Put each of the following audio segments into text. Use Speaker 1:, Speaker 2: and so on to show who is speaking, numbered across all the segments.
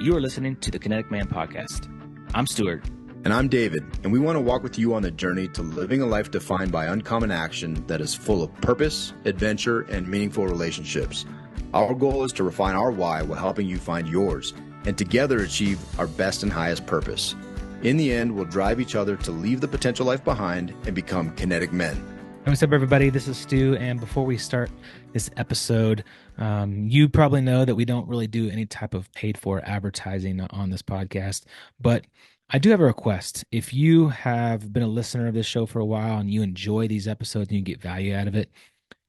Speaker 1: you are listening to the Kinetic Man Podcast. I'm Stuart.
Speaker 2: And I'm David, and we want to walk with you on the journey to living a life defined by uncommon action that is full of purpose, adventure, and meaningful relationships. Our goal is to refine our why while helping you find yours, and together achieve our best and highest purpose. In the end, we'll drive each other to leave the potential life behind and become kinetic men.
Speaker 1: Hey, what's up, everybody? This is Stu, and before we start this episode, you probably know that we don't really do any type of paid-for advertising on this podcast, but I do have a request. If you have been a listener of this show for a while and you enjoy these episodes and you get value out of it,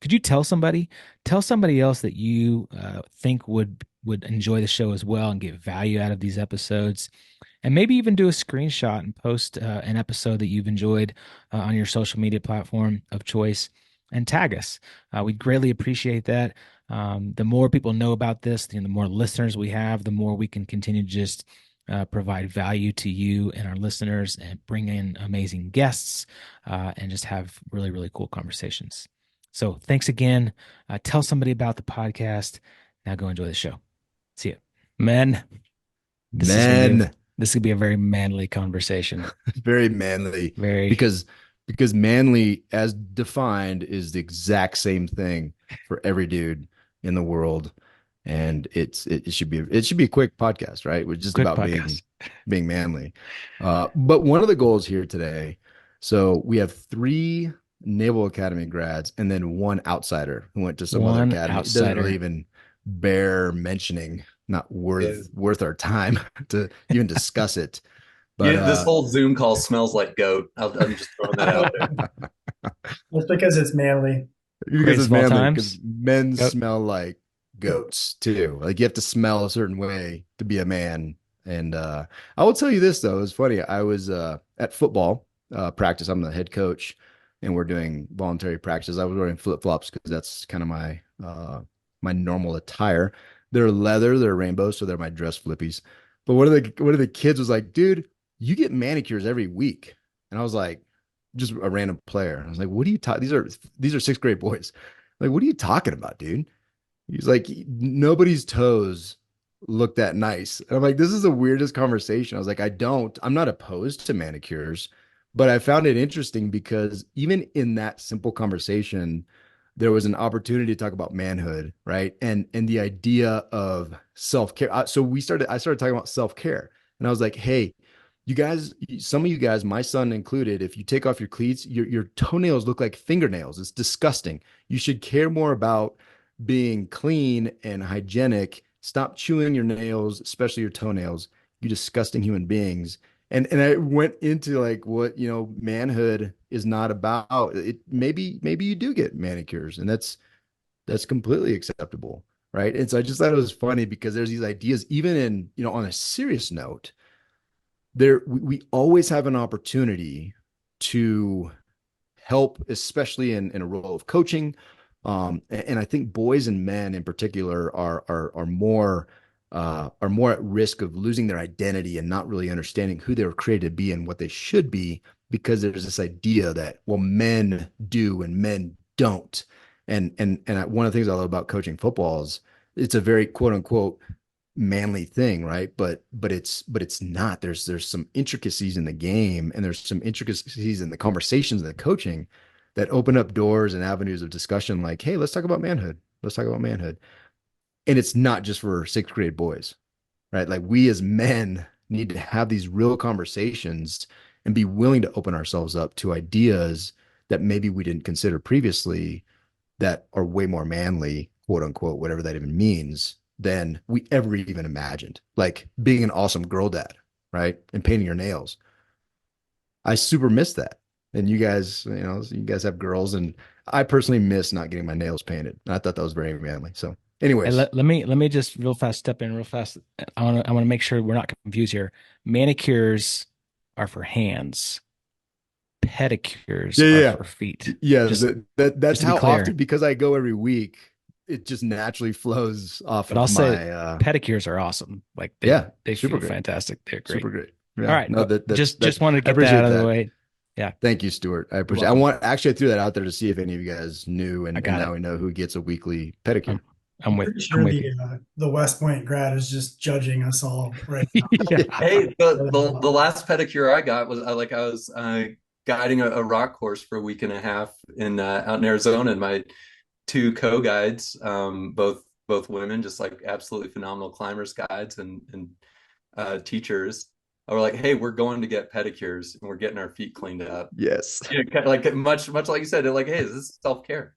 Speaker 1: could you tell somebody else that you think would enjoy the show as well and get value out of these episodes? And maybe even do a screenshot and post an episode that you've enjoyed on your social media platform of choice and tag us. We'd greatly appreciate that. The more people know about this, the more listeners we have, the more we can continue to just provide value to you and our listeners and bring in amazing guests and just have really, really cool conversations. So thanks again. Tell somebody about the podcast. Now go enjoy the show. See you. Men. This could be a very manly conversation.
Speaker 2: Very manly.
Speaker 1: Very.
Speaker 2: Because manly, as defined, is the exact same thing for every dude in the world. And it should be a quick podcast, right? We're just about being manly. But one of the goals here today, so we have 3 Naval Academy grads and then 1 outsider who went to some other academy. It doesn't really even bear mentioning. Not worth our time to even discuss it. But
Speaker 3: yeah, this whole Zoom call smells like goat. I'm just throwing that out there.
Speaker 4: It's because it's manly.
Speaker 2: Because it's manly. Because men smell like goats too. Like you have to smell a certain way to be a man. And I will tell you this though, it's funny. I was at football practice. I'm the head coach, and we're doing voluntary practice. I was wearing flip-flops because that's kind of my normal attire. They're leather, they're rainbow, so they're my dress flippies. But one of the kids was like, dude, you get manicures every week. And I was like, just a random player. I was like, what are you talking? These are 6th grade boys. Like, what are you talking about, dude? He's like, nobody's toes look that nice. And I'm like, this is the weirdest conversation. I was like, I'm not opposed to manicures, but I found it interesting because even in that simple conversation, there was an opportunity to talk about manhood, right? And the idea of self-care. So I started talking about self-care. And I was like, hey, you guys, some of you guys, my son included, if you take off your cleats, your toenails look like fingernails. It's disgusting. You should care more about being clean and hygienic. Stop chewing your nails, especially your toenails, you disgusting human beings. And I went into like what, manhood is not about. It maybe you do get manicures, and that's completely acceptable, right? And so I just thought it was funny because there's these ideas, even in, on a serious note, we always have an opportunity to help, especially in a role of coaching. And I think boys and men in particular are more at risk of losing their identity and not really understanding who they were created to be and what they should be, because there's this idea that, well, men do and men don't. And one of the things I love about coaching football is it's a very quote unquote manly thing, right? But it's not. There's some intricacies in the game, and there's some intricacies in the conversations and the coaching that open up doors and avenues of discussion like, hey, let's talk about manhood. Let's talk about manhood. And it's not just for 6th grade boys, right? Like we as men need to have these real conversations and be willing to open ourselves up to ideas that maybe we didn't consider previously that are way more manly, quote unquote, whatever that even means, than we ever even imagined. Like being an awesome girl dad, right? And painting your nails. I super miss that. And you guys, you guys have girls, and I personally miss not getting my nails painted. And I thought that was very manly. So anyways,
Speaker 1: hey, let me just real fast step in real fast. I want to make sure we're not confused here. Manicures are for hands. Pedicures are for feet.
Speaker 2: Yeah, that's how often, because I go every week, it just naturally flows off.
Speaker 1: But I'll say pedicures are awesome. Like they feel fantastic. They're great.
Speaker 2: Super great.
Speaker 1: Yeah. All right. No, just wanted to get that out of the way. Yeah.
Speaker 2: Thank you, Stuart. I appreciate it. I threw that out there to see if any of you guys knew, and now we know who gets a weekly pedicure.
Speaker 1: I'm with
Speaker 4: Pretty
Speaker 1: I'm
Speaker 4: sure
Speaker 1: with you.
Speaker 4: the West Point grad is just judging us all right
Speaker 1: Yeah.
Speaker 3: Hey, the last pedicure I got was I was guiding a rock course for a week and a half in out in Arizona, and my two co-guides, both women, just like absolutely phenomenal climbers, guides, and teachers, were like, "Hey, we're going to get pedicures and we're getting our feet cleaned up."
Speaker 2: Yes.
Speaker 3: You know, kind of like much like you said, they're like, "Hey, this is self-care."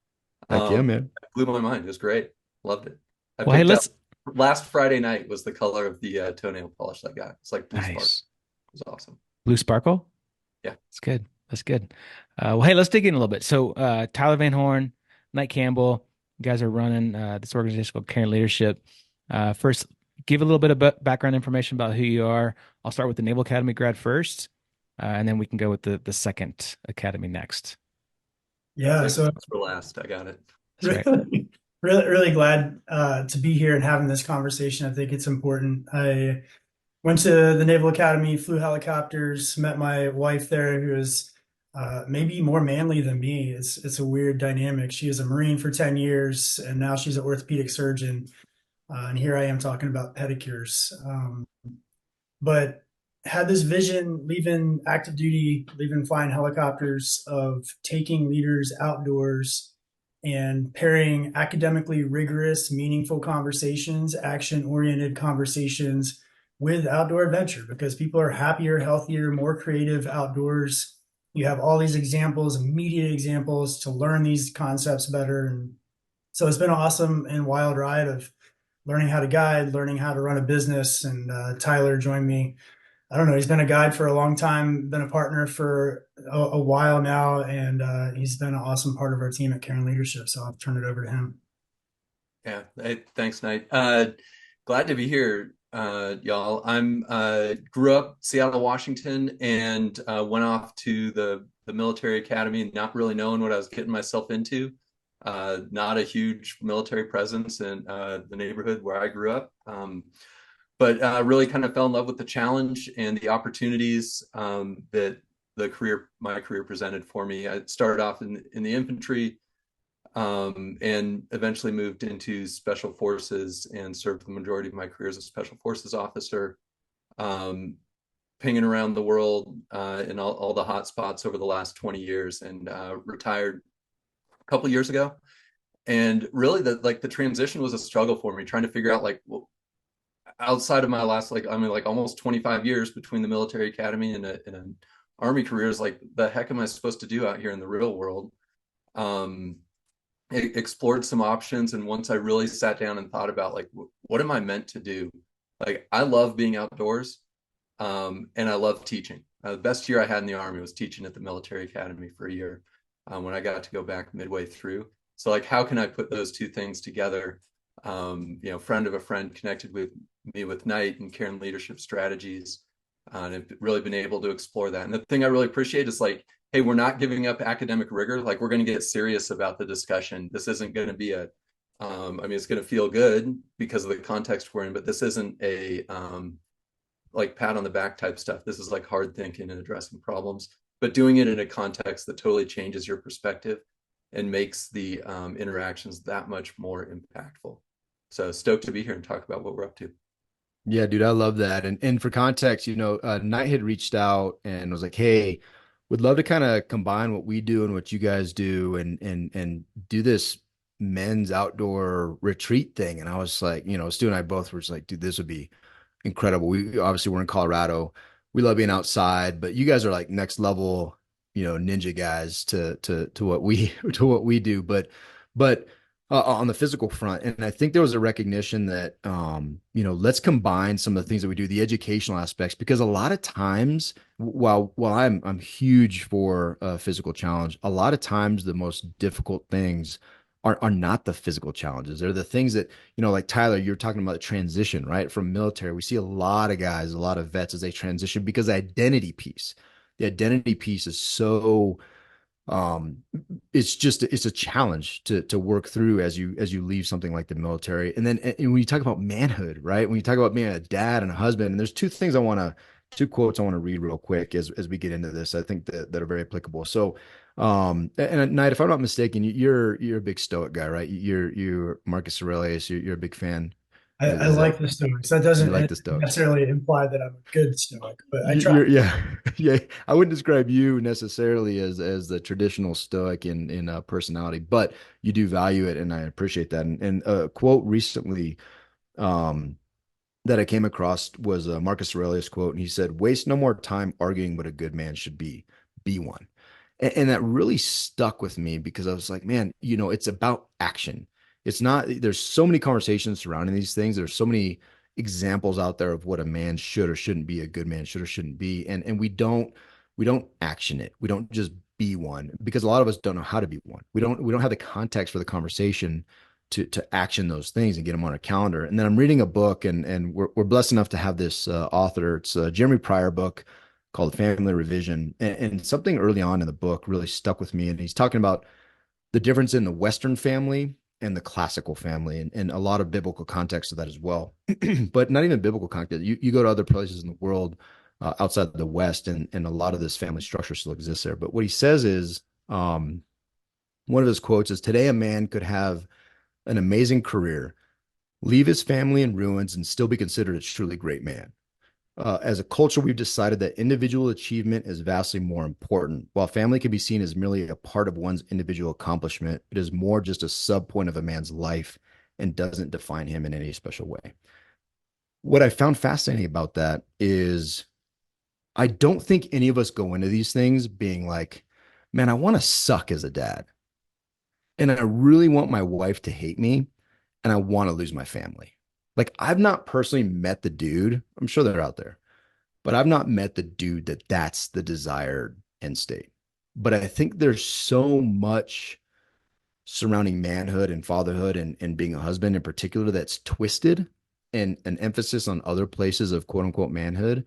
Speaker 2: Heck yeah,
Speaker 3: Um,
Speaker 2: man.
Speaker 3: Blew my mind. It was great. Loved it. I
Speaker 1: Well, hey,
Speaker 3: picked out
Speaker 1: let's
Speaker 3: last Friday night was the color of the toenail polish I got. It's like blue sparkle.
Speaker 1: nice.
Speaker 3: It was awesome.
Speaker 1: Blue Sparkle.
Speaker 3: Yeah.
Speaker 1: That's good. That's good. Well, hey, let's dig in a little bit. So, Tyler Van Horn, Knight Campbell, you guys are running this organization called Caring Leadership. First, give a little bit of background information about who you are. I'll start with the Naval Academy grad first, and then we can go with the second academy next.
Speaker 4: Yeah, so
Speaker 3: For last, I got it.
Speaker 1: That's right.
Speaker 4: really glad to be here and having this conversation. I think it's important. I went to the Naval Academy, flew helicopters, met my wife there, who is maybe more manly than me. It's a weird dynamic. She was a Marine for 10 years, and now she's an orthopedic surgeon. And here I am talking about pedicures. But had this vision leaving active duty, leaving flying helicopters, of taking leaders outdoors and pairing academically rigorous, meaningful conversations, action oriented conversations with outdoor adventure, because people are happier, healthier, more creative outdoors. You have all these examples, immediate examples to learn these concepts better. And so it's been an awesome and wild ride of learning how to guide, learning how to run a business. And Tyler joined me. I don't know. He's been a guide for a long time, been a partner for a while now, and he's been an awesome part of our team at Caring Leadership. So I'll turn it over to him.
Speaker 3: Yeah. Hey, thanks, Knight. Glad to be here, y'all. I'm grew up Seattle, Washington, and went off to the military academy, not really knowing what I was getting myself into. Not a huge military presence in the neighborhood where I grew up. But really kind of fell in love with the challenge and the opportunities that my career presented for me. I started off in the infantry, and eventually moved into special forces and served the majority of my career as a special forces officer, um, pinging around the world in all the hot spots over the last 20 years, and retired a couple years ago. And really the transition was a struggle for me, trying to figure out like, well, outside of my last almost 25 years between the military academy and an army career, is like, the heck am I supposed to do out here in the real world? Explored some options, and once I really sat down and thought about like, what am I meant to do? Like, I love being outdoors, and I love teaching. The best year I had in the army was teaching at the military academy for a year, when I got to go back midway through. So like, how can I put those two things together? Friend of a friend connected with me with Knight and Caring Leadership Strategies, and I've really been able to explore that. And the thing I really appreciate is like, hey, we're not giving up academic rigor. Like, we're going to get serious about the discussion. This isn't going to be it's going to feel good because of the context we're in, but this isn't a like pat on the back type stuff. This is like hard thinking and addressing problems, but doing it in a context that totally changes your perspective and makes the interactions that much more impactful. So stoked to be here and talk about what we're up to.
Speaker 2: Yeah, dude, I love that. And for context, Knight had reached out and was like, "Hey, would love to kind of combine what we do and what you guys do, and do this men's outdoor retreat thing." And I was like, Stu and I both were just like, "Dude, this would be incredible." We obviously we're in Colorado. We love being outside, but you guys are like next level, ninja guys to what we to what we do. But on the physical front, and I think there was a recognition that let's combine some of the things that we do, the educational aspects, because a lot of times, while I'm huge for a physical challenge, a lot of times the most difficult things are not the physical challenges. They're the things that, like Tyler, you're talking about the transition, right? From military, we see a lot of guys, a lot of vets as they transition, because the identity piece is so it's a challenge to work through as you leave something like the military. And then when you talk about manhood, right? When you talk about being a dad and a husband, and there's two things I want to two quotes I want to read real quick as we get into this. I think that are very applicable. So, and at Knight, if I'm not mistaken, you're a big Stoic guy, right? You're Marcus Aurelius. You're a big fan.
Speaker 4: I
Speaker 2: Is that
Speaker 4: like the Stoics. That
Speaker 2: you
Speaker 4: doesn't
Speaker 2: like the Stoics?
Speaker 4: necessarily imply that I'm a good Stoic, but I try.
Speaker 2: You're yeah yeah. I wouldn't describe you necessarily as the traditional Stoic in personality, but you do value it, and I appreciate that. And a quote recently um, that I came across was a Marcus Aurelius quote, and he said, "Waste no more time arguing what a good man should be. Be one." And that really stuck with me because I was like, man, it's about action. It's not, there's so many conversations surrounding these things. There's so many examples out there of what a man should or shouldn't be, a good man should or shouldn't be. And we don't action it. We don't just be one because a lot of us don't know how to be one. We don't have the context for the conversation to action those things and get them on a calendar. And then I'm reading a book and we're blessed enough to have this author. It's a Jeremy Pryor book called Family Revision. And something early on in the book really stuck with me. And he's talking about the difference in the Western family and the classical family and a lot of biblical context of that as well. But not even biblical context. You go to other places in the world outside the West, and a lot of this family structure still exists there. But what he says is one of his quotes is, "Today, a man could have an amazing career, leave his family in ruins, and still be considered a truly great man. As a culture, we've decided that individual achievement is vastly more important. While family can be seen as merely a part of one's individual accomplishment, it is more just a sub point of a man's life and doesn't define him in any special way." What I found fascinating about that is I don't think any of us go into these things being like, man, I want to suck as a dad. And I really want my wife to hate me and I want to lose my family. Like, I've not personally met the dude. I'm sure they're out there, but I've not met the dude that's the desired end state. But I think there's so much surrounding manhood and fatherhood and being a husband in particular that's twisted and an emphasis on other places of quote unquote manhood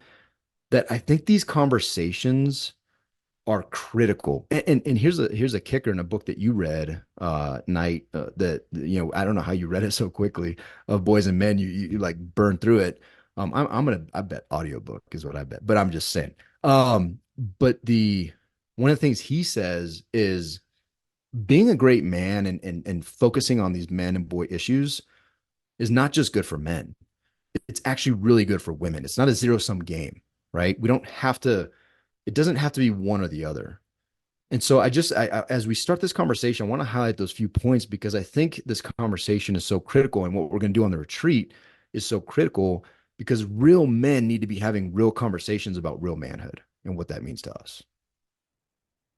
Speaker 2: that I think these conversations are critical. And here's a kicker in a book that you read, Knight, that I don't know how you read it so quickly, of Boys and Men. You like burned through it. I bet audiobook is what I bet, but I'm just saying. But the one of the things he says is being a great man and focusing on these man and boy issues is not just good for men. It's actually really good for women. It's not a zero sum game, right? We don't have to, it doesn't have to be one or the other. And so as we start this conversation, I want to highlight those few points because I think this conversation is so critical. And what we're going to do on the retreat is so critical because real men need to be having real conversations about real manhood and what that means to us.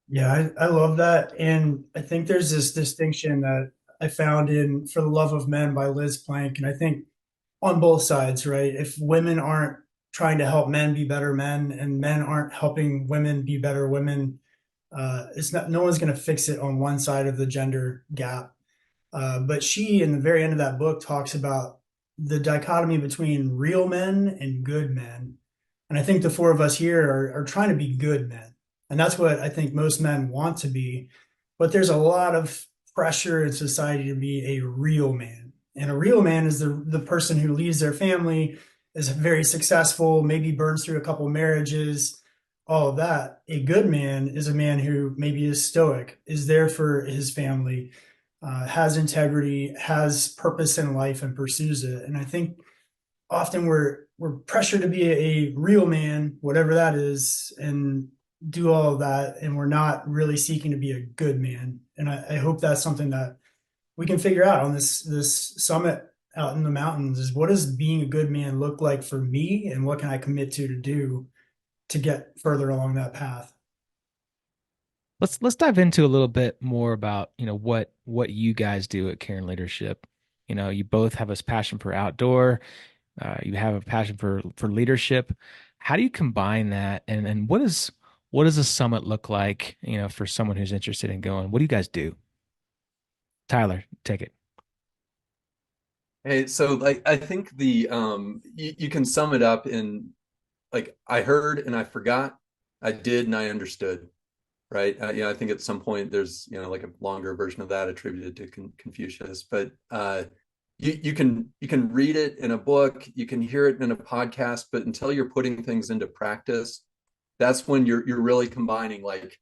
Speaker 4: Yeah, I love that. And I think there's this distinction that I found in For the Love of Men by Liz Plank. And I think on both sides, right? If women aren't trying to help men be better men and men aren't helping women be better women, it's not, no one's going to fix it on one side of the gender gap. But she, in the very end of that book, talks about the dichotomy between real men and good men. And I think the four of us here are trying to be good men. And that's what I think most men want to be. But there's a lot of pressure in society to be a real man. And a real man is the person who leaves their family, is very successful, maybe burns through a couple marriages, all of that. A good man is a man who maybe is stoic, is there for his family, has integrity, has purpose in life, and pursues it. And I think often we're pressured to be a real man, whatever that is, and do all of that, and we're not really seeking to be a good man. And I hope that's something that we can figure out on this summit out in the mountains, is what does being a good man look like for me, and what can I commit to do to get further along that path.
Speaker 1: Let's dive into a little bit more about, what you guys do at Caring Leadership. You both have this passion for outdoor, you have a passion for leadership. How do you combine that, and what does a summit look like, for someone who's interested in going? What do you guys do? Tyler, take it.
Speaker 3: Hey, so like I think you can sum it up in like I heard and I forgot, I did and I understood, right? I think at some point there's like a longer version of that attributed to Confucius, but you can read it in a book, you can hear it in a podcast, but until you're putting things into practice, that's when you're really combining like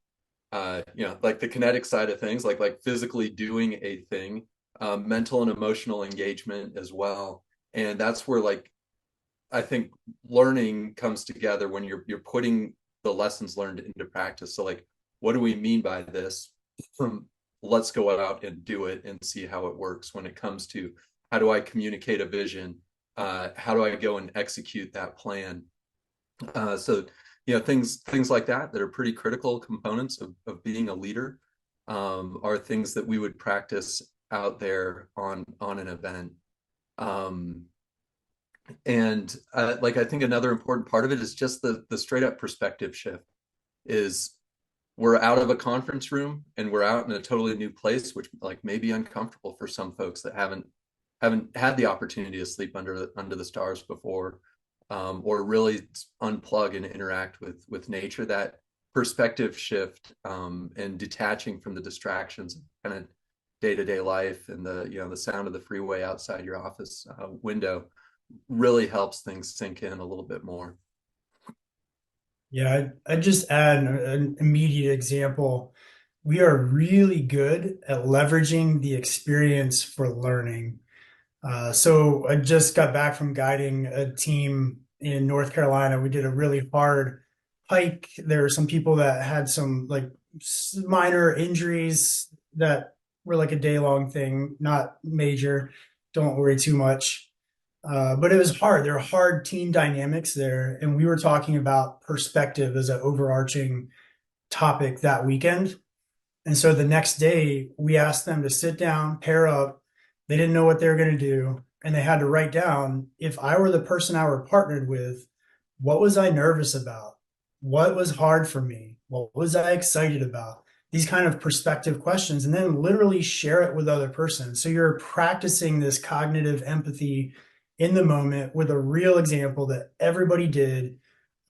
Speaker 3: like the kinetic side of things, like physically doing a thing, mental and emotional engagement as well. And that's where like I think learning comes together when you're putting the lessons learned into practice. So like, what do we mean by this? Let's go out and do it and see how it works when it comes to how do I communicate a vision? How do I go and execute that plan? So things like that are pretty critical components of being a leader, are things that we would practice out there on an event. Um, and like I think another important part of it is just the straight up perspective shift. Is we're out of a conference room and we're out in a totally new place, which like may be uncomfortable for some folks that haven't had the opportunity to sleep under the stars before, or really unplug and interact with nature. That perspective shift, and detaching from the distractions of kind of day-to-day life and the sound of the freeway outside your office window really helps things sink in a little bit more.
Speaker 4: Yeah, I'd just add an immediate example. We are really good at leveraging the experience for learning. So I just got back from guiding a team in North Carolina. We did a really hard hike. There were some people that had some like minor injuries that were like a day-long thing, not major. Don't worry too much. But it was hard. There were hard team dynamics there. And we were talking about perspective as an overarching topic that weekend. And so the next day, we asked them to sit down, pair up. They didn't know what they were going to do. And they had to write down, if I were the person I were partnered with, what was I nervous about? What was hard for me? What was I excited about? These kind of perspective questions, and then literally share it with other persons. So you're practicing this cognitive empathy in the moment with a real example that everybody did,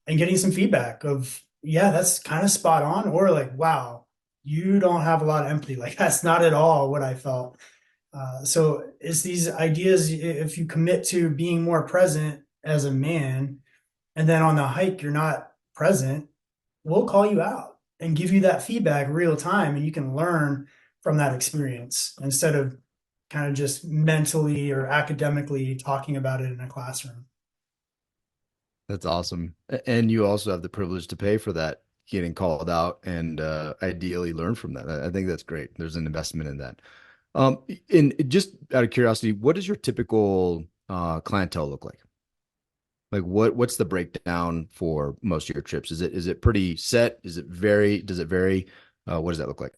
Speaker 4: and getting some feedback of, yeah, that's kind of spot on, or like, wow, you don't have a lot of empathy. Like, that's not at all what I felt. So it's these ideas. If you commit to being more present as a man, and then on the hike, you're not present, we'll call you out and give you that feedback real time. And you can learn from that experience instead of kind of just mentally or academically talking about it in a classroom.
Speaker 2: That's awesome. And you also have the privilege to pay for that, getting called out and ideally learn from that. I think that's great. There's an investment in that. And just out of curiosity, what does your typical clientele look like? Like what's the breakdown for most of your trips? Is it pretty set? Does it vary? What does that look like?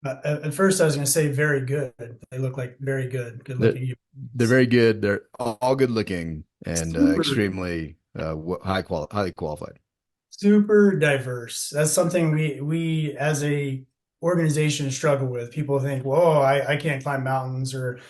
Speaker 4: At first, I was going to say very good. They look like very good
Speaker 2: They're,
Speaker 4: looking.
Speaker 2: they're very good. They're all good looking and
Speaker 4: Super,
Speaker 2: extremely highly qualified.
Speaker 4: super diverse. That's something we as a organization struggle with. People think, "Whoa, I can't climb mountains," or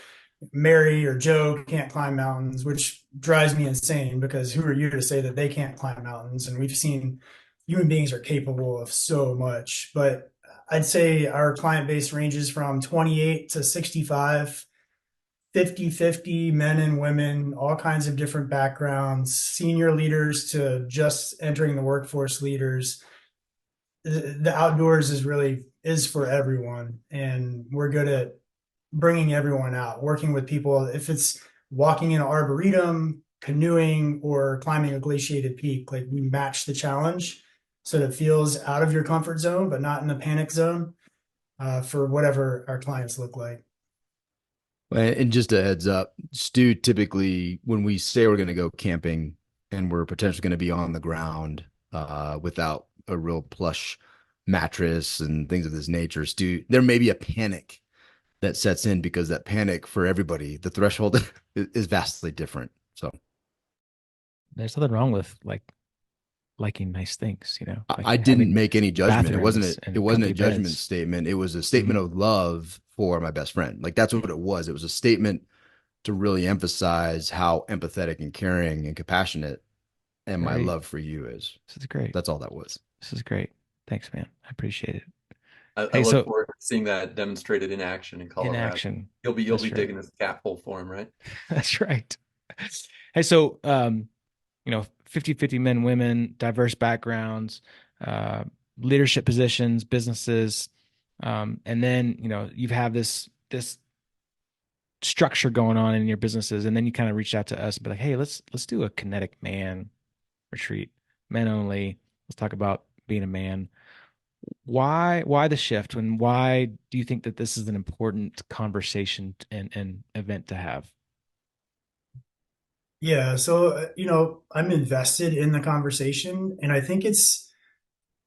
Speaker 4: Mary or Joe can't climb mountains, which drives me insane because who are you to say that they can't climb mountains? And we've seen human beings are capable of so much. But I'd say our client base ranges from 28 to 65, 50-50 men and women, all kinds of different backgrounds, senior leaders to just entering the workforce leaders. The outdoors is for everyone, and we're good at bringing everyone out, working with people. If it's walking in an arboretum, canoeing, or climbing a glaciated peak, like we match the challenge so that it feels out of your comfort zone, but not in the panic zone, for whatever our clients look like.
Speaker 2: And just a heads up, Stu, typically when we say we're going to go camping and we're potentially going to be on the ground without a real plush mattress and things of this nature, Stu, there may be a panic that sets in because that panic for everybody, the threshold is vastly different. So
Speaker 1: there's nothing wrong with like liking nice things, like
Speaker 2: I didn't make any judgment.
Speaker 1: bathrooms
Speaker 2: It
Speaker 1: and
Speaker 2: wasn't a
Speaker 1: comfy
Speaker 2: judgment
Speaker 1: beds.
Speaker 2: statement. It was a statement of love for my best friend. Like that's what it was. It was a statement to really emphasize how empathetic and caring and compassionate and my
Speaker 1: Great.
Speaker 2: love for you is.
Speaker 1: This is great.
Speaker 2: That's all that was.
Speaker 1: This is great. Thanks, man. I appreciate it.
Speaker 3: I
Speaker 1: Hey,
Speaker 3: look
Speaker 1: so
Speaker 3: forward to seeing that demonstrated in action in
Speaker 1: in
Speaker 3: Colorado.
Speaker 1: action.
Speaker 3: You'll be
Speaker 1: That's right.
Speaker 3: digging this cat hole for him, right?
Speaker 1: That's right. Hey, so 50-50 men, women, diverse backgrounds, uh, leadership positions, businesses, and then you have this structure going on in your businesses, and then you kind of reach out to us and be like, hey, let's do a kinetic man retreat, men only. Let's talk about being a man. Why the shift, and why do you think that this is an important conversation and event to have?
Speaker 4: Yeah, so I'm invested in the conversation, and I think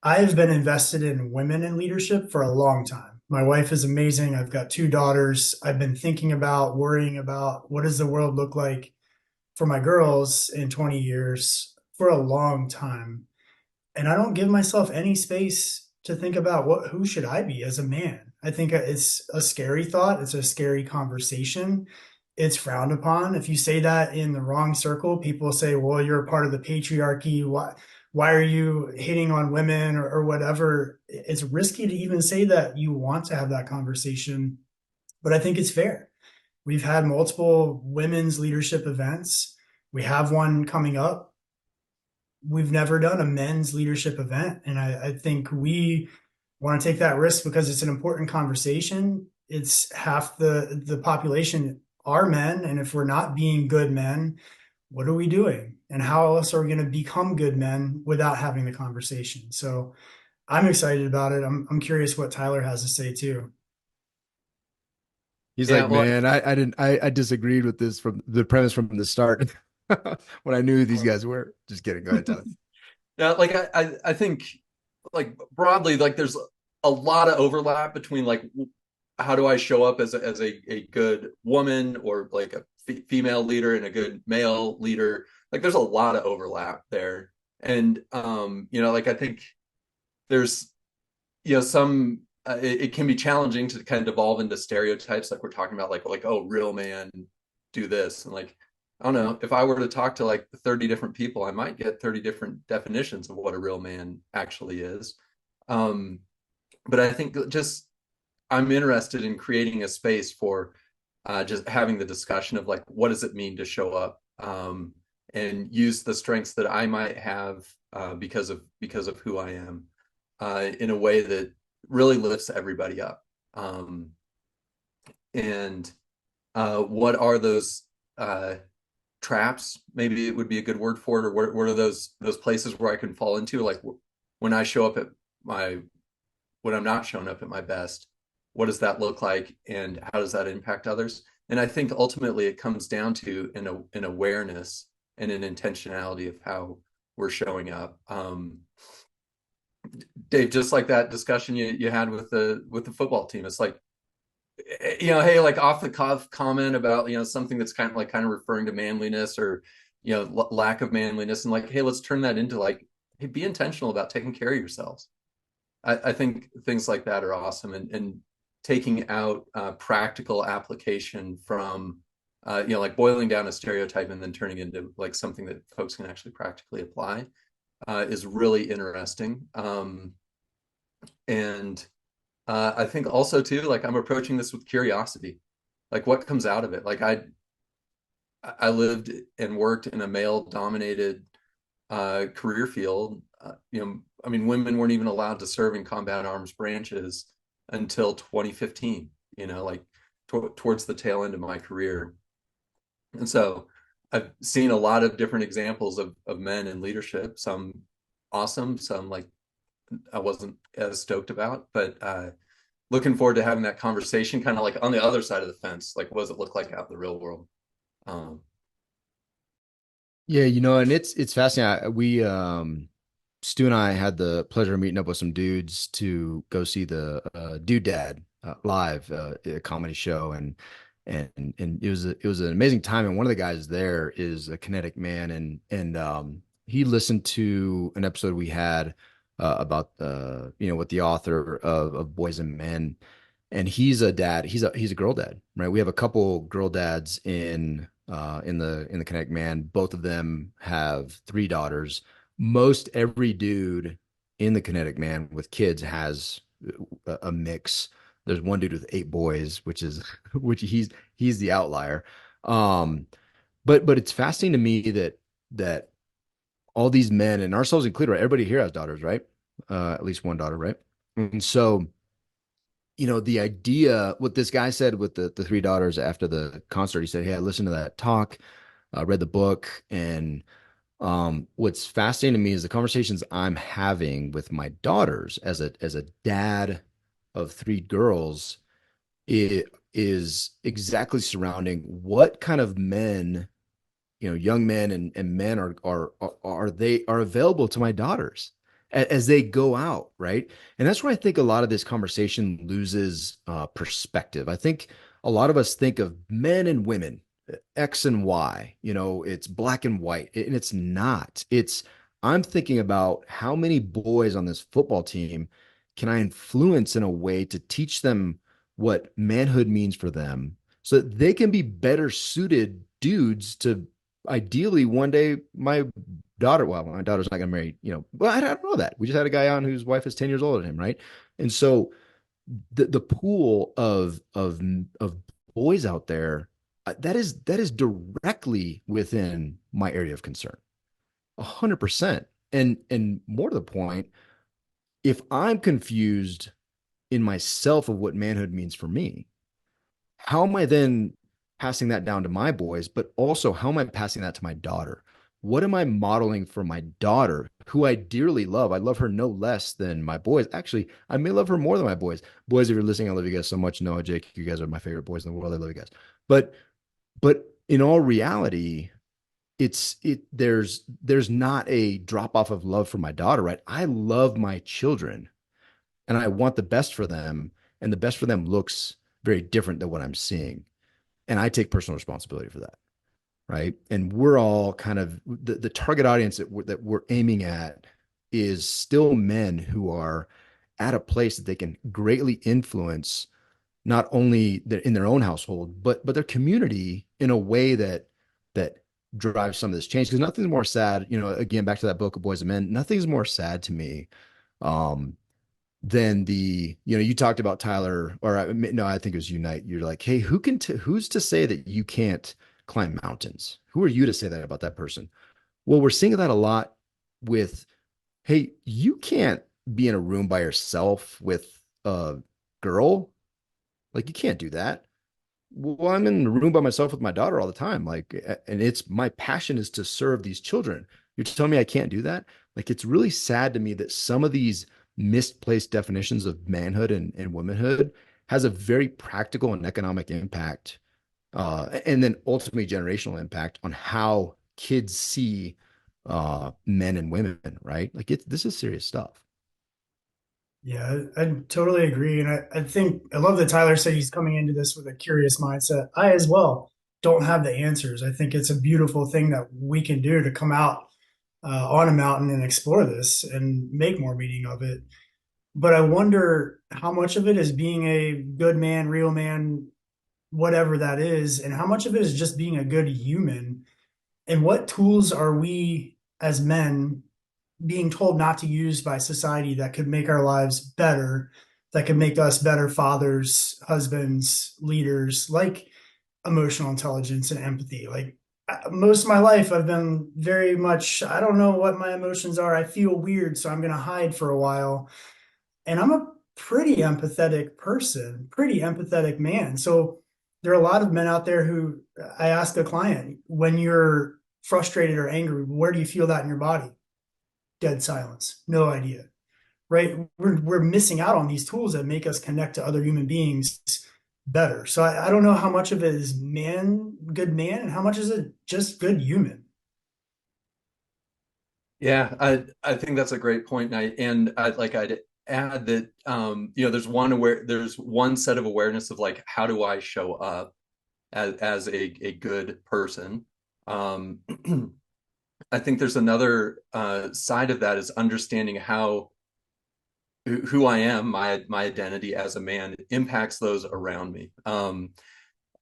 Speaker 4: I've been invested in women in leadership for a long time. My wife is amazing. I've got two daughters. I've been thinking about, worrying about what does the world look like for my girls in 20 years for a long time. And I don't give myself any space to think about who should I be as a man. I think it's a scary thought. It's a scary conversation. It's frowned upon. If you say that in the wrong circle, people say, well, you're a part of the patriarchy. Why are you hitting on women or whatever? It's risky to even say that you want to have that conversation, but I think it's fair. We've had multiple women's leadership events. We have one coming up. We've never done a men's leadership event. And I think we want to take that risk because it's an important conversation. It's half the population are men. And if we're not being good men, what are we doing? And how else are we going to become good men without having the conversation? So I'm excited about it. I'm curious what Tyler has to say too.
Speaker 2: He's
Speaker 3: Yeah,
Speaker 2: like,
Speaker 3: well,
Speaker 2: man, I disagreed with this from the premise from the start when I knew who these guys were. Just kidding. Go ahead, Tyler.
Speaker 3: yeah, like I think like broadly, like there's a lot of overlap between like how do I show up as a good woman or like a female leader and a good male leader. Like there's a lot of overlap there. And like I think there's some it can be challenging to kind of devolve into stereotypes like we're talking about like oh real man do this and like I don't know if I were to talk to like 30 different people I might get 30 different definitions of what a real man actually is. um but I think just I'm interested in creating a space for just having the discussion of like what does it mean to show up, and use the strengths that I might have because of who I am, in a way that really lifts everybody up. And what are those traps? Maybe it would be a good word for it. Or what are those places where I can fall into? Like when I show up at my when I'm not showing up at my best, what does that look like, and how does that impact others? And I think ultimately it comes down to an awareness and an intentionality of how we're showing up. Dave, just like that discussion you had with the football team, it's like, hey, like off the cuff comment about something that's kind of referring to manliness or lack of manliness, and like, hey, let's turn that into like, hey, be intentional about taking care of yourselves. I think things like that are awesome, and taking out practical application from like boiling down a stereotype and then turning into like something that folks can actually practically apply, is really interesting. And I think also too, like I'm approaching this with curiosity, like what comes out of it. Like I lived and worked in a male dominated career field. I mean, women weren't even allowed to serve in combat arms branches until 2015, like towards the tail end of my career. And so I've seen a lot of different examples of men in leadership, some awesome, some like I wasn't as stoked about, but looking forward to having that conversation kind of like on the other side of the fence. Like, what does it look like out in the real world? Um,
Speaker 2: Yeah, and it's fascinating. Stu and I had the pleasure of meeting up with some dudes to go see the Dude Dad live, a comedy show, and it was an amazing time. And one of the guys there is a kinetic man, and he listened to an episode we had about with the author of Boys and Men, and he's a dad. He's a girl dad, right? We have a couple girl dads in the kinetic man. Both of them have three daughters. Most every dude in the kinetic man with kids has a mix. There's one dude with 8 boys, which is which he's the outlier. Um, but it's fascinating to me that all these men and ourselves included, right? Everybody here has daughters, right? At least one daughter, right? And so, the idea, what this guy said with the 3 daughters after the concert, he said, "Hey, I listened to that talk, read the book, and what's fascinating to me is the conversations I'm having with my daughters as a dad of 3 girls. It is exactly surrounding what kind of men, young men and men are available to my daughters as they go out, right? And that's where I think a lot of this conversation loses perspective. I think a lot of us think of men and women, X and Y, it's black and white, and it's not. I'm thinking about how many boys on this football team can I influence in a way to teach them what manhood means for them so that they can be better suited dudes to ideally one day my my daughter's not gonna marry, well, I don't know that. We just had a guy on whose wife is 10 years older than him, right? And so the pool of boys out there, that is directly within my area of concern. 100%. And more to the point, if I'm confused in myself of what manhood means for me, how am I then passing that down to my boys? But also, how am I passing that to my daughter? What am I modeling for my daughter, who I dearly love? I love her no less than my boys. Actually, I may love her more than my boys. Boys, if you're listening, I love you guys so much. Noah, Jake, you guys are my favorite boys in the world. I love you guys. But in all reality, there's not a drop off of love for my daughter, right? I love my children and I want the best for them, and the best for them looks very different than what I'm seeing. And I take personal responsibility for that, right? And we're all kind of the target audience that we're aiming at is still men who are at a place that they can greatly influence not only in their own household, but their community in a way that drives some of this change. Because nothing's more sad, again, back to that book of Boys and Men, nothing's more sad to me um, than you talked about Tyler, or no, I think it was Unite. You're like, hey, who's to say that you can't climb mountains? Who are you to say that about that person? Well, we're seeing that a lot with, hey, you can't be in a room by yourself with a girl. Like, you can't do that. Well, I'm in the room by myself with my daughter all the time. Like, and it's my passion is to serve these children. You're telling me I can't do that? Like, it's really sad to me that some of these misplaced definitions of manhood and womanhood has a very practical and economic impact, and then ultimately generational impact on how kids see men and women, right? Like, this is serious stuff.
Speaker 4: Yeah, I totally agree. And I think I love that Tyler said he's coming into this with a curious mindset. I as well don't have the answers. I think it's a beautiful thing that we can do to come out on a mountain and explore this and make more meaning of it. But I wonder how much of it is being a good man, real man, whatever that is, and how much of it is just being a good human. And what tools are we as men being told not to use by society that could make our lives better, that could make us better fathers, husbands, leaders, like emotional intelligence and empathy. Like most of my life, I've been very much, I don't know what my emotions are. I feel weird, so I'm going to hide for a while. And I'm a pretty empathetic person, pretty empathetic man. So there are a lot of men out there who I ask a client, when you're frustrated or angry, where do you feel that in your body? Dead silence, no idea, right? We're missing out on these tools that make us connect to other human beings better. So I don't know how much of it is good man, and how much is it just good human.
Speaker 3: Yeah, I think that's a great point. I'd add that there's one set of awareness of like, how do I show up as a good person. I think there's another side of that is understanding how who I am, my identity as a man impacts those around me. I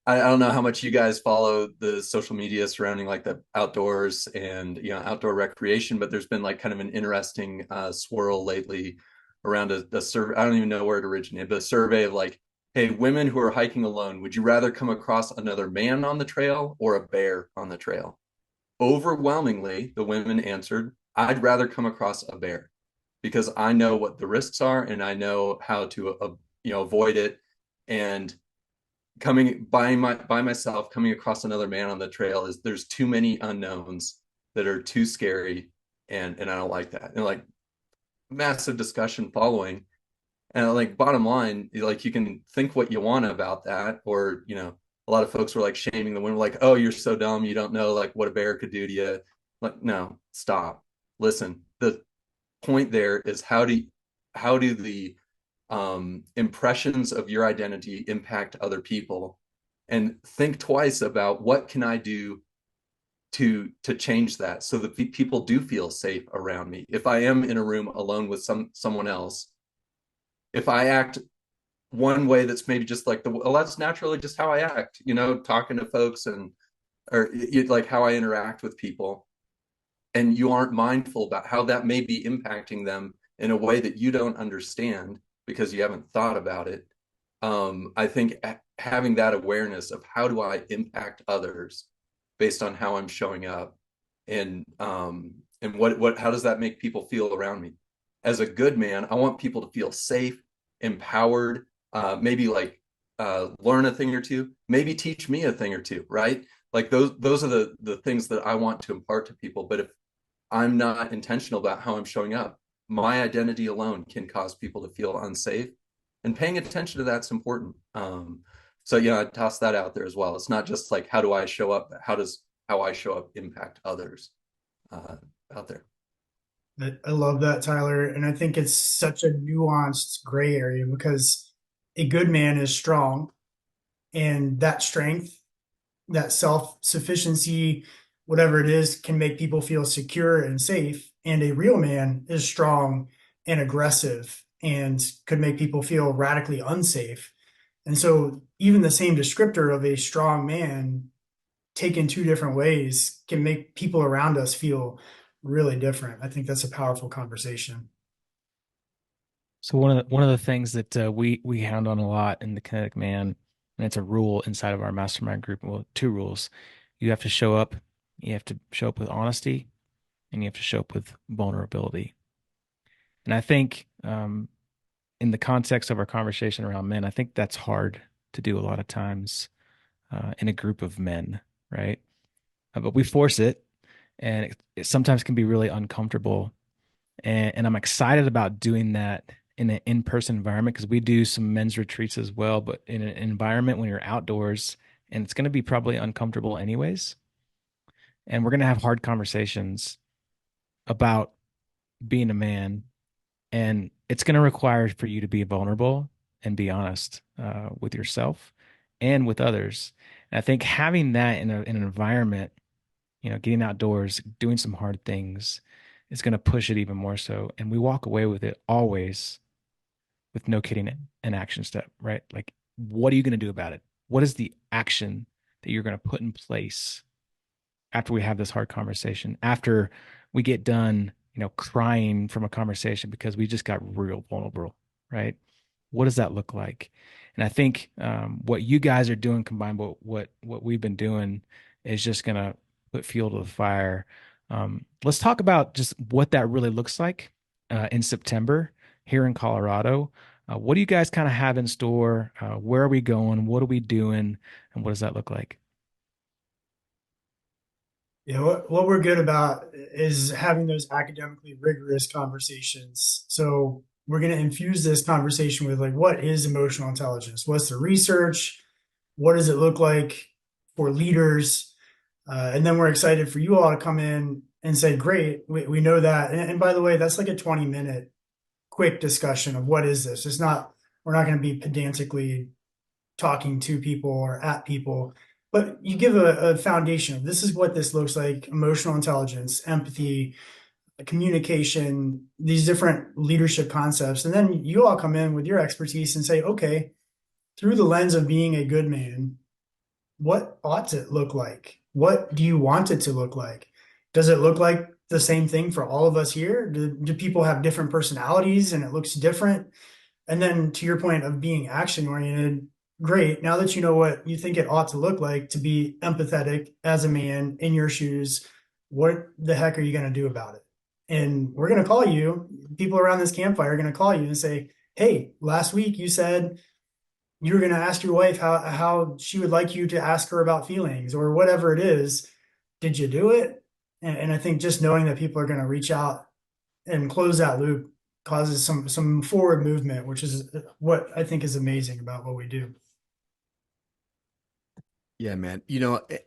Speaker 3: don't know how much you guys follow the social media surrounding like the outdoors and outdoor recreation, but there's been like kind of an interesting swirl lately around a survey. I don't even know where it originated, but a survey of like, hey, women who are hiking alone, would you rather come across another man on the trail or a bear on the trail? Overwhelmingly, the women answered, I'd rather come across a bear because I know what the risks are and I know how to avoid it. And coming by myself, coming across another man on the trail is there's too many unknowns that are too scary, and I don't like that. And like massive discussion following. And like bottom line, like you can think what you want about that, or a lot of folks were like shaming the women, like, oh, you're so dumb, you don't know like what a bear could do to you. Like, no, stop. Listen, the point there is how do the impressions of your identity impact other people, and think twice about what can I do to change that so that people do feel safe around me. If I am in a room alone with someone else, if I act one way that's maybe just like well, that's naturally just how I act, talking to folks or like how I interact with people, and you aren't mindful about how that may be impacting them in a way that you don't understand because you haven't thought about it. I think having that awareness of how do I impact others based on how I'm showing up, and what how does that make people feel around me? As a good man, I want people to feel safe, empowered, maybe like learn a thing or two, maybe teach me a thing or two, right? Like those are the things that I want to impart to people. But if I'm not intentional about how I'm showing up, my identity alone can cause people to feel unsafe, and paying attention to that's important. So yeah, I toss that out there as well. It's not just like how do I show up, but how I show up impact others out there.
Speaker 4: I love that, Tyler. And I think it's such a nuanced gray area because a good man is strong, and that strength, that self-sufficiency, whatever it is, can make people feel secure and safe. And a real man is strong and aggressive and could make people feel radically unsafe. And so even the same descriptor of a strong man taken two different ways can make people around us feel really different. I think that's a powerful conversation.
Speaker 1: So one of the things that we hound on a lot in the Kinetic Man, and it's a rule inside of our mastermind group. Well, two rules: you have to show up, you have to show up with honesty, and you have to show up with vulnerability. And I think in the context of our conversation around men, I think that's hard to do a lot of times in a group of men, right? But we force it, and it sometimes can be really uncomfortable. And I'm excited about doing that in an in-person environment because we do some men's retreats as well, but in an environment when you're outdoors, and it's going to be probably uncomfortable anyways. And we're going to have hard conversations about being a man, and it's going to require for you to be vulnerable and be honest with yourself and with others. And I think having that in an environment, getting outdoors, doing some hard things, is going to push it even more so. And we walk away with it always with no kidding an action step, right? Like, what are you going to do about it? What is the action that you're going to put in place after we have this hard conversation, after we get done, crying from a conversation because we just got real vulnerable, right? What does that look like? And I think what you guys are doing combined with what we've been doing is just going to put fuel to the fire. Let's talk about just what that really looks like in September here in Colorado. What do you guys kind of have in store? Where are we going? What are we doing? And what does that look like?
Speaker 4: Yeah, what we're good about is having those academically rigorous conversations. So we're going to infuse this conversation with like, what is emotional intelligence? What's the research? What does it look like for leaders? And then we're excited for you all to come in and say, great, we know that. And by the way, that's like a 20-minute quick discussion of what is this? We're not going to be pedantically talking to people or at people, but you give a foundation of this is what this looks like: emotional intelligence, empathy, communication, these different leadership concepts. And then you all come in with your expertise and say, okay, through the lens of being a good man, what ought it look like? What do you want it to look like? Does it look like the same thing for all of us here? Do people have different personalities and it looks different? And then to your point of being action oriented, great. Now that you know what you think it ought to look like to be empathetic as a man in your shoes, what the heck are you going to do about it? And we're going to call you. People around this campfire are going to call you and say, "Hey, last week you said you were going to ask your wife how she would like you to ask her about feelings or whatever it is. Did you do it?" And I think just knowing that people are going to reach out and close that loop causes some forward movement, which is what I think is amazing about what we do.
Speaker 2: Yeah, man.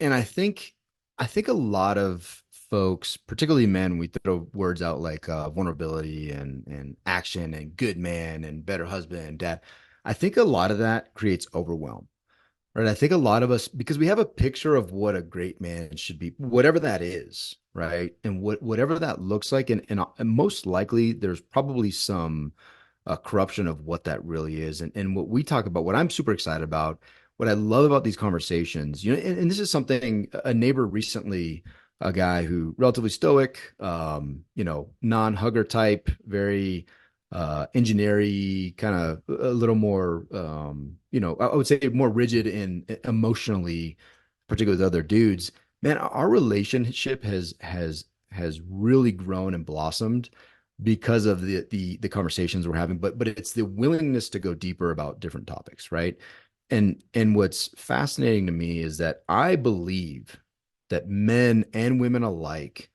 Speaker 2: And I think a lot of folks, particularly men, we throw words out like vulnerability and action and good man and better husband and dad. I think a lot of that creates overwhelm. Right. I think a lot of us, because we have a picture of what a great man should be, whatever that is, right? And whatever that looks like. And most likely there's probably some corruption of what that really is. And what we talk about, what I'm super excited about, what I love about these conversations, and this is something a neighbor recently, a guy who relatively stoic, non-hugger type, very engineering, kind of a little more, I would say more rigid and emotionally, particularly with other dudes. Man, our relationship has really grown and blossomed because of the conversations we're having. But it's the willingness to go deeper about different topics, right? And what's fascinating to me is that I believe that men and women alike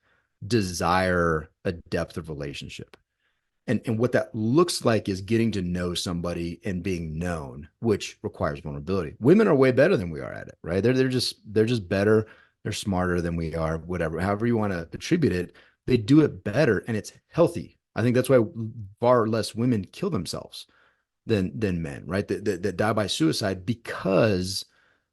Speaker 2: desire a depth of relationship. And what that looks like is getting to know somebody and being known, which requires vulnerability. Women are way better than we are at it, right? They're just better. They're smarter than we are, whatever, however you want to attribute it. They do it better and it's healthy. I think that's why far less women kill themselves than men, right? That die by suicide because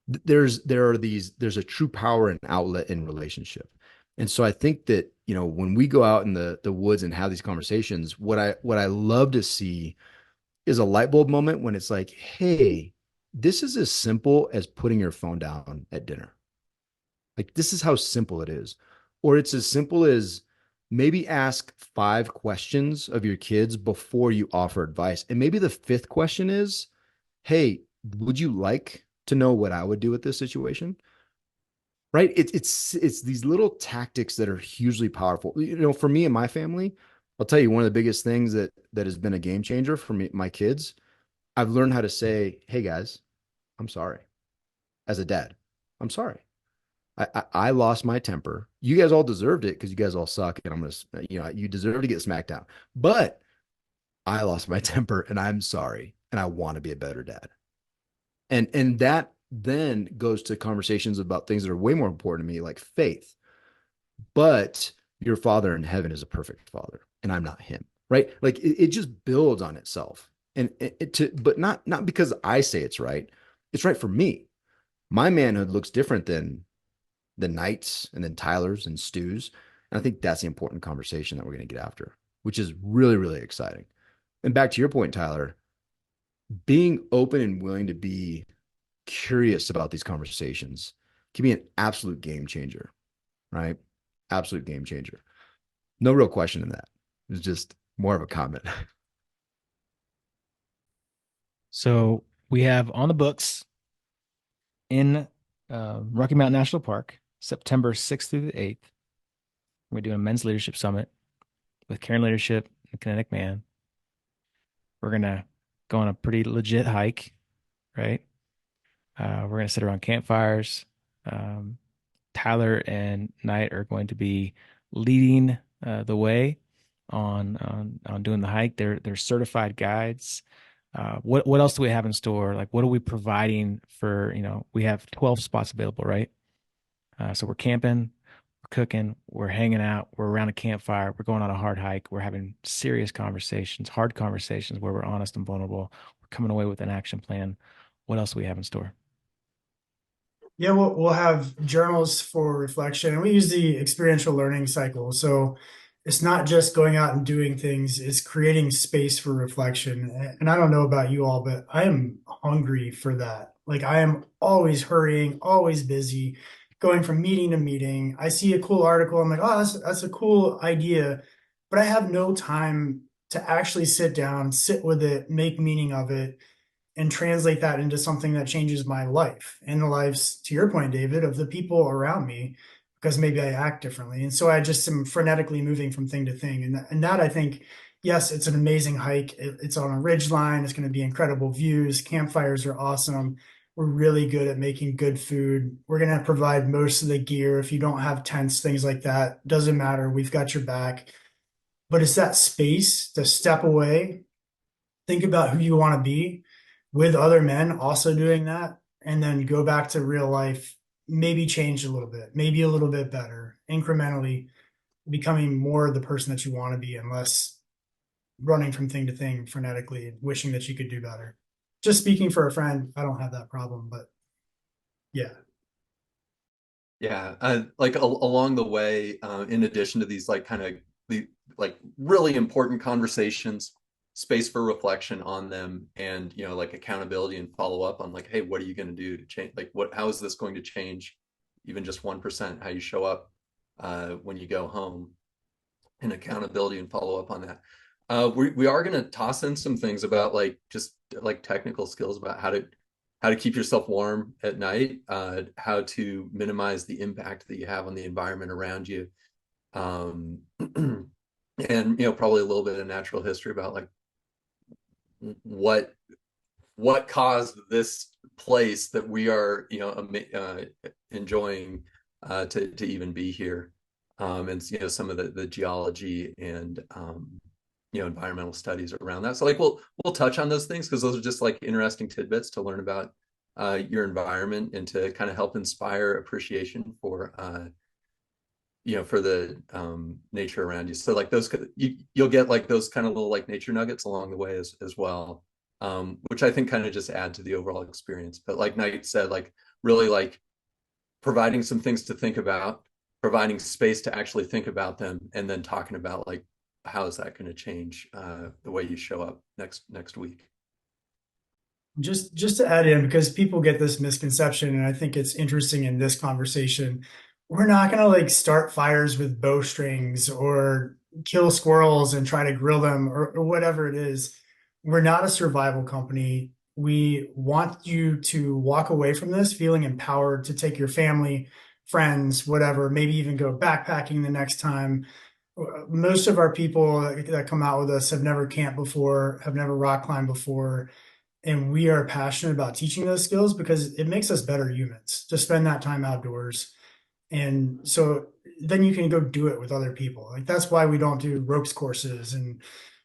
Speaker 2: there's a true power and outlet in relationship. And so I think that, when we go out in the woods and have these conversations, what I love to see is a light bulb moment when it's like, hey, this is as simple as putting your phone down at dinner. Like, this is how simple it is. Or it's as simple as maybe ask 5 questions of your kids before you offer advice. And maybe the fifth question is, hey, would you like to know what I would do with this situation? Right? It's these little tactics that are hugely powerful. For me and my family, I'll tell you one of the biggest things that has been a game changer for me, my kids. I've learned how to say, "Hey guys, I'm sorry." As a dad, I'm sorry. I lost my temper. You guys all deserved it because you guys all suck, and I'm gonna, you deserve to get smacked down. But I lost my temper, and I'm sorry, and I want to be a better dad. And that then goes to conversations about things that are way more important to me, like faith. But your father in heaven is a perfect father, and I'm not him, right? Like it just builds on itself, and but not because I say it's right. It's right for me. My manhood looks different than Knight's and then Tyler's and Stu's, and I think that's the important conversation that we're going to get after, which is really really exciting. And back to your point, Tyler, being open and willing to be curious about these conversations can be an absolute game changer, right? Absolute game changer. No real question in that. It's just more of a comment.
Speaker 1: So we have on the books in Rocky Mountain National Park, September 6th through the 8th. We're doing a men's leadership summit with Caring Leadership and Kinetic Man. We're going to go on a pretty legit hike, right? We're going to sit around campfires. Um, Tyler and Knight are going to be leading the way on doing the hike. They're certified guides. What else do we have in store? Like, what are we providing for, we have 12 spots available, right? So we're camping, we're cooking, we're hanging out, we're around a campfire, we're going on a hard hike, we're having serious conversations, hard conversations where we're honest and vulnerable. We're coming away with an action plan. What else do we have in store?
Speaker 4: Yeah, we'll have journals for reflection, and we use the experiential learning cycle. So it's not just going out and doing things, it's creating space for reflection. And I don't know about you all, but I am hungry for that. Like I am always hurrying, always busy, going from meeting to meeting. I see a cool article. I'm like, oh, that's a cool idea, but I have no time to actually sit down, sit with it, make meaning of it, and translate that into something that changes my life and the lives, to your point, David, of the people around me, because maybe I act differently. And so I just am frenetically moving from thing to thing. And that I think, yes, it's an amazing hike. It's on a ridge line. It's going to be incredible views. Campfires are awesome. We're really good at making good food. We're going to provide most of the gear. If you don't have tents, things like that, doesn't matter. We've got your back. But it's that space to step away, think about who you want to be with other men also doing that, and then go back to real life, maybe change a little bit, maybe a little bit better, incrementally becoming more the person that you want to be and less running from thing to thing frenetically, wishing that you could do better. Just speaking for a friend, I don't have that problem, but yeah.
Speaker 3: Yeah, like along the way, in addition to these like kind of the like really important conversations, space for reflection on them, and like accountability and follow up on like, hey, what are you going to do to change? Like, how is this going to change, even just 1%, how you show up when you go home, and accountability and follow up on that. We are going to toss in some things about like just like technical skills about how to keep yourself warm at night, how to minimize the impact that you have on the environment around you, and probably a little bit of natural history about like what caused this place that we are enjoying to even be here, and some of the geology and environmental studies around that. So like we'll touch on those things because those are just like interesting tidbits to learn about your environment and to kind of help inspire appreciation for for the nature around you. So like those you'll get like those kind of little like nature nuggets along the way as well, which I think kind of just add to the overall experience. But like Knight said, like really like providing some things to think about, providing space to actually think about them, and then talking about like how is that going to change the way you show up next week.
Speaker 4: Just to add in, because people get this misconception, and I think it's interesting in this conversation, we're not going to like start fires with bowstrings or kill squirrels and try to grill them or whatever it is. We're not a survival company. We want you to walk away from this feeling empowered to take your family, friends, whatever, maybe even go backpacking the next time. Most of our people that come out with us have never camped before, have never rock climbed before. And we are passionate about teaching those skills because it makes us better humans to spend that time outdoors. And so then you can go do it with other people. Like that's why we don't do ropes courses and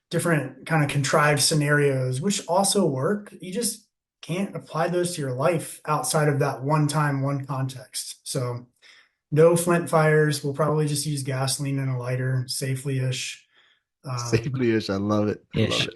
Speaker 4: different kind of contrived scenarios, which also work. You just can't apply those to your life outside of that one time, one context. So no flint fires. We'll probably just use gasoline and a lighter safely-ish.
Speaker 2: Safely-ish. I love it. I love it.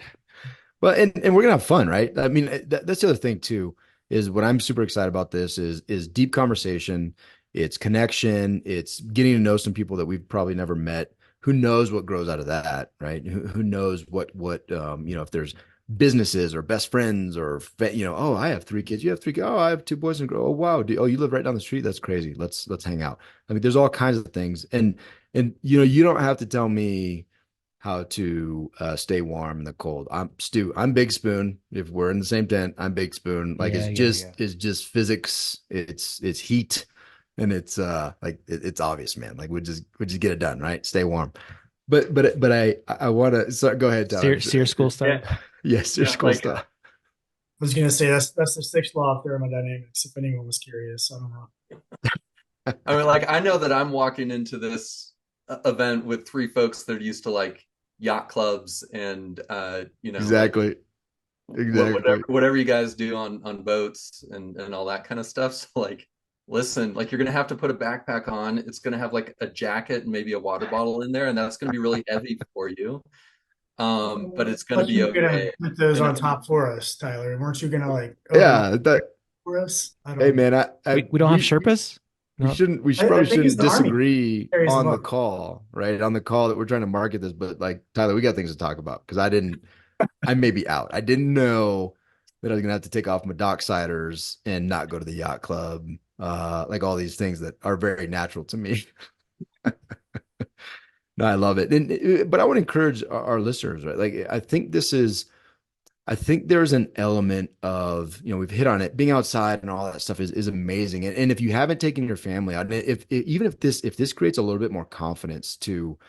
Speaker 2: Well, and we're gonna have fun, right? I mean, that's the other thing too, is what I'm super excited about this is deep conversation, it's connection, it's getting to know some people that we've probably never met. Who knows what grows out of that, right? Who knows what if there's businesses or best friends or oh, I have 3 kids, you have 3 kids, oh, I have 2 boys and a girl. Oh wow, you live right down the street? That's crazy. Let's hang out. I mean, there's all kinds of things, and you don't have to tell me how to stay warm in the cold. I'm Big Spoon. If we're in the same tent, I'm Big Spoon. Like it's just physics. It's heat, and it's it's obvious, man. Like we just get it done, right? Stay warm. But I want to go ahead, Tyler.
Speaker 1: Sear school style.
Speaker 2: Yes, Sear school style.
Speaker 4: I was gonna say that's the 6th law of thermodynamics. If anyone was curious, I don't know.
Speaker 3: I mean, like I know that I'm walking into this event with 3 folks that are used to like yacht clubs and
Speaker 2: exactly
Speaker 3: whatever you guys do on boats and all that kind of stuff. So like listen, like you're gonna have to put a backpack on. It's gonna have like a jacket and maybe a water bottle in there, and that's gonna be really heavy for you. But it's gonna be okay.
Speaker 4: Gonna put those on top for us, Tyler. Weren't you gonna like for us?
Speaker 2: Hey man,
Speaker 1: we don't have Sherpas.
Speaker 2: We probably shouldn't disagree on the call, right? On the call that we're trying to market this, but like Tyler, we got things to talk about because I may be out. I didn't know that I was gonna have to take off my docksiders and not go to the yacht club. like all these things that are very natural to me. No, I love it. And but I want to encourage our listeners, right? Like I think there's an element of, we've hit on it, being outside and all that stuff is amazing. And if you haven't taken your family out, and even if this creates a little bit more confidence to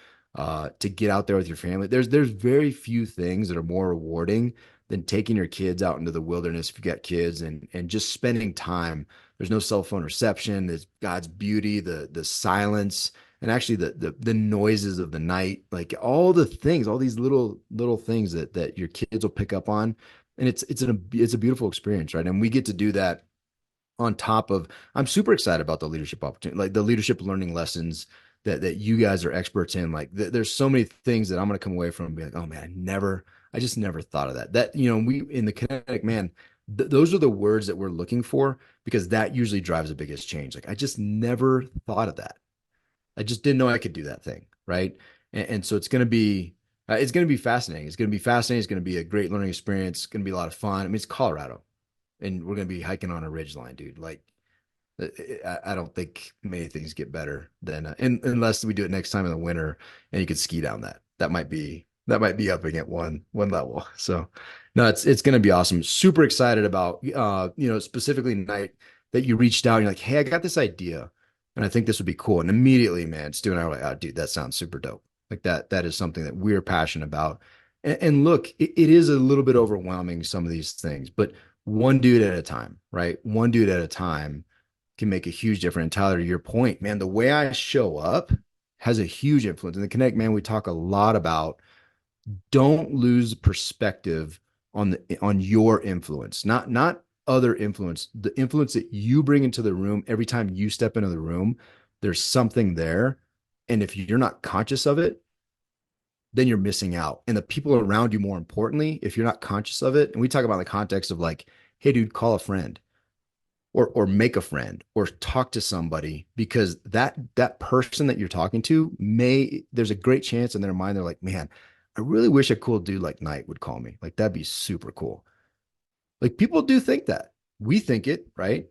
Speaker 2: get out there with your family, there's very few things that are more rewarding than taking your kids out into the wilderness if you got kids and just spending time. There's no cell phone reception. There's God's beauty, the silence, and actually the noises of the night, like all the things, all these little things that your kids will pick up on, and it's a beautiful experience, right? And we get to do that on top of. I'm super excited about the leadership opportunity, like the leadership learning lessons that you guys are experts in. Like there's so many things that I'm going to come away from and be like, oh man, I just never thought of that. That we in the kinetic man. Those are the words that we're looking for because that usually drives the biggest change. Like I just never thought of that. I just didn't know I could do that thing, right? And so it's going to be fascinating. It's going to be fascinating. It's going to be a great learning experience. It's going to be a lot of fun. I mean, it's Colorado, and we're going to be hiking on a ridge line, dude. Like, I don't think many things get better than unless we do it next time in the winter, and you could ski down that. That might be upping at one level. So, no, it's going to be awesome. Super excited about specifically night that you reached out. And you're like, hey, I got this idea and I think this would be cool. And immediately, man, Stu and I were like, oh, dude, that sounds super dope. Like that is something that we're passionate about. And look, it is a little bit overwhelming, some of these things, but one dude at a time, right? One dude at a time can make a huge difference. And Tyler, to your point, man, the way I show up has a huge influence. In the Connect, man, we talk a lot about don't lose perspective on your influence, not other influence, the influence that you bring into the room. Every time you step into the room, there's something there, and if you're not conscious of it, then you're missing out. And the people around you, more importantly, if you're not conscious of it, and we talk about the context of like, hey dude, call a friend or make a friend or talk to somebody, because that person that you're talking to, there's a great chance in their mind they're like, man, I really wish a cool dude like Knight would call me. Like that'd be super cool. Like people do think that. We think it, right?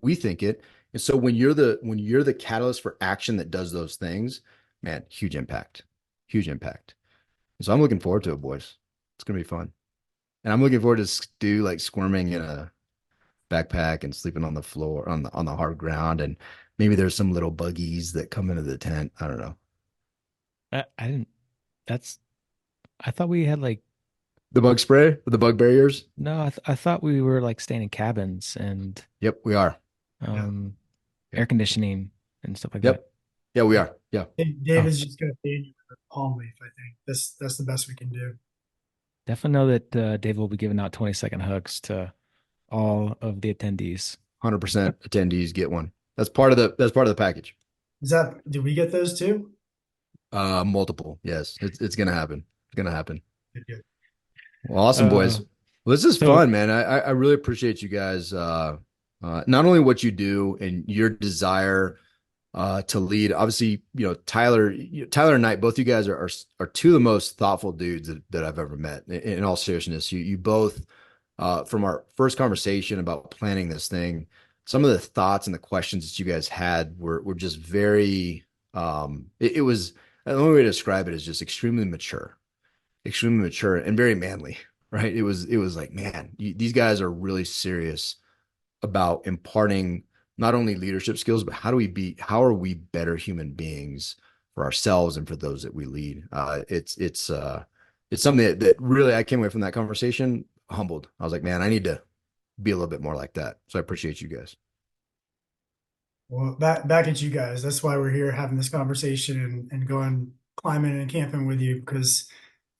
Speaker 2: We think it. And so when you're the catalyst for action that does those things, man, huge impact. Huge impact. And so I'm looking forward to it, boys. It's gonna be fun. And I'm looking forward to Stu like squirming in a backpack and sleeping on the floor on the hard ground, and maybe there's some little buggies that come into the tent. I don't know.
Speaker 1: I didn't. That's. I thought we had like.
Speaker 2: The bug spray, the bug barriers.
Speaker 1: No, I thought we were like staying in cabins and
Speaker 2: Yep, we are.
Speaker 1: um
Speaker 2: Yeah.
Speaker 1: air conditioning and stuff like that.
Speaker 2: Yep. Yeah, we are. Yeah.
Speaker 4: Dave
Speaker 1: Oh,
Speaker 4: is just going to feed you with a palm leaf. I think that's the best we can do.
Speaker 1: definitely know that Dave will be giving out 20-second hugs to all of the attendees.
Speaker 2: 100% attendees get one. That's part of the package.
Speaker 4: Do we get those too?
Speaker 2: Multiple. Yes. It's gonna happen. It's gonna happen.
Speaker 4: Good, good.
Speaker 2: Well, awesome, boys.
Speaker 1: Uh,
Speaker 2: Well, this is
Speaker 1: so
Speaker 2: fun, man. I really appreciate you guys. Not only what you do and your desire to lead. Obviously, Tyler and Knight, both you guys are two of the most thoughtful dudes that I've ever met. In all seriousness, you both, from our first conversation about planning this thing, some of the thoughts and the questions that you guys had were just very. It was the only way to describe it is just extremely mature and very manly. Right? It was like, man, these guys are really serious about imparting not only leadership skills, but how are we better human beings for ourselves and for those that we lead? It's something that really I came away from that conversation humbled. I was like, man, I need to be a little bit more like that. So I appreciate you guys.
Speaker 4: Well, back at you guys. That's why we're here having this conversation and going climbing and camping with you, because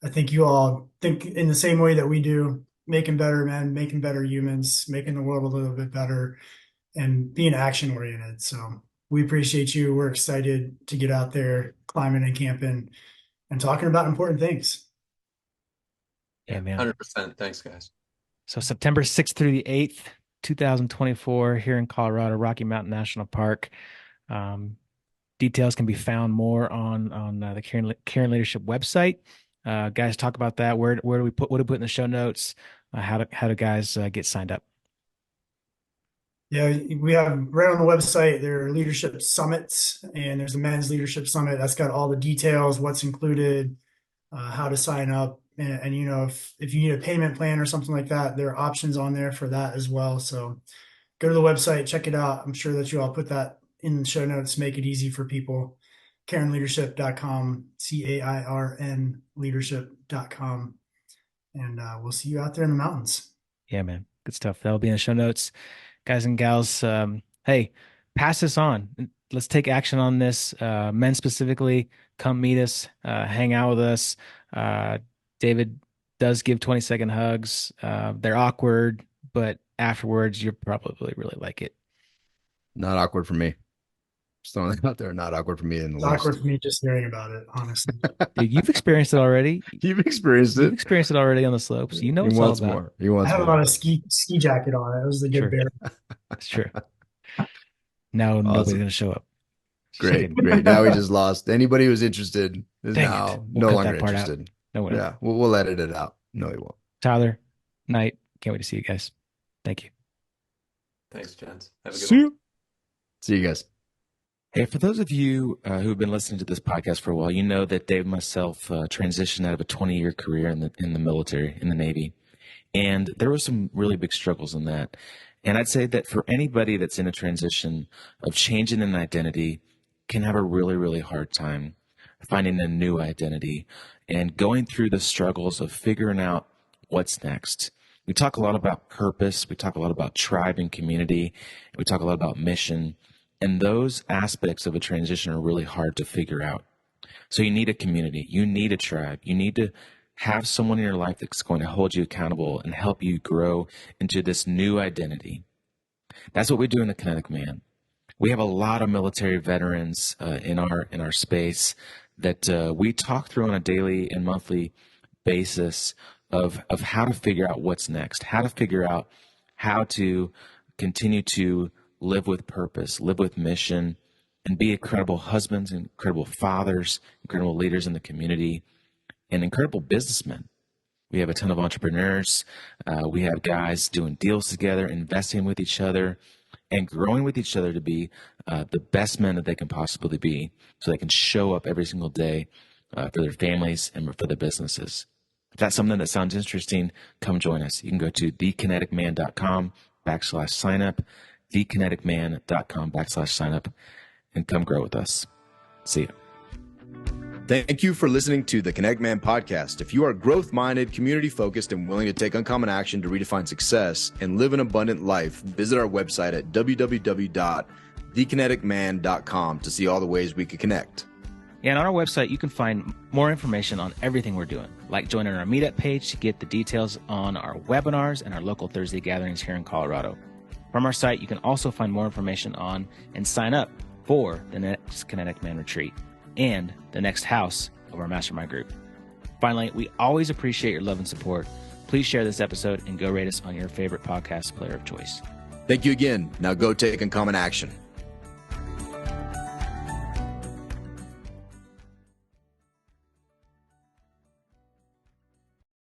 Speaker 4: I think you all think in the same way that we do, making better men, making better humans, making the world a little bit better, and being action oriented. So we appreciate you. We're excited to get out there climbing and camping and talking about important things.
Speaker 1: yeah, man.
Speaker 3: 100%. Thanks, guys.
Speaker 1: So September 6th through the 8th, 2024, here in Colorado, Rocky Mountain National Park. Details can be found more on the Caring Leadership website. Guys, talk about that. Where do what do we put in the show notes? How do guys get signed up?
Speaker 4: Yeah, we have right on the website, there are leadership summits, and there's a men's leadership summit that's got all the details, what's included, how to sign up. And if you need a payment plan or something like that, there are options on there for that as well. So go to the website, check it out. I'm sure that you all put that in the show notes, make it easy for people. CairnLeadership.com, CAIRN leadership.com. And we'll see you out there in the mountains.
Speaker 1: Yeah, man. Good stuff. That'll be in the show notes. Guys and gals, hey, pass this on. Let's take action on this. Men specifically, come meet us, hang out with us. David does give 20-second hugs. They're awkward, but afterwards, you'll probably really like it.
Speaker 2: Not awkward for me. Just throwing it out there, not awkward for me in the least.
Speaker 4: Awkward for me just hearing about it, honestly.
Speaker 1: Dude, you've experienced it already.
Speaker 2: You've experienced it.
Speaker 1: You've experienced it already on the slopes. You know what it's all about.
Speaker 2: More. He wants
Speaker 4: I have
Speaker 2: more.
Speaker 4: a lot of ski jacket on. It was a good bear.
Speaker 1: That's true. Now nobody's going to show up.
Speaker 2: Great. Now we just lost. Anybody who's interested is now no longer interested.
Speaker 1: No,
Speaker 2: yeah, we'll edit it out. No, he won't.
Speaker 1: Tyler, Knight, can't wait to see you guys. Thank you.
Speaker 3: Thanks, gents. Have a good one.
Speaker 2: See you guys.
Speaker 1: Hey, for those of you who've been listening to this podcast for a while, you know that Dave and myself transitioned out of a 20-year career in the military, in the Navy. And there were some really big struggles in that. And I'd say that for anybody that's in a transition of changing an identity can have a really, really hard time finding a new identity and going through the struggles of figuring out what's next. We talk a lot about purpose. We talk a lot about tribe and community. We talk a lot about mission. And those aspects of a transition are really hard to figure out. So you need a community. You need a tribe. You need to have someone in your life that's going to hold you accountable and help you grow into this new identity. That's what we do in the Kinetic Man. We have a lot of military veterans in our space that we talk through on a daily and monthly basis of how to figure out what's next, how to figure out how to continue to live with purpose, live with mission, and be incredible husbands, incredible fathers, incredible leaders in the community, and incredible businessmen. We have a ton of entrepreneurs. We have guys doing deals together, investing with each other, and growing with each other to be the best men that they can possibly be so they can show up every single day for their families and for their businesses. If that's something that sounds interesting, come join us. You can go to thekineticman.com/signup, thekineticman.com/signup, and come grow with us. See you.
Speaker 2: Thank you for listening to the Kinetic Man podcast. If you are growth-minded, community-focused, and willing to take uncommon action to redefine success and live an abundant life, visit our website at www.thekineticman.com to see all the ways we could connect.
Speaker 1: Yeah, and on our website, you can find more information on everything we're doing, like joining our meetup page to get the details on our webinars and our local Thursday gatherings here in Colorado. From our site, you can also find more information on and sign up for the next Kinetic Man retreat and the next house of our mastermind group. Finally, we always appreciate your love and support. Please share this episode and go rate us on your favorite podcast player of choice.
Speaker 2: Thank you again. Now go take uncommon action.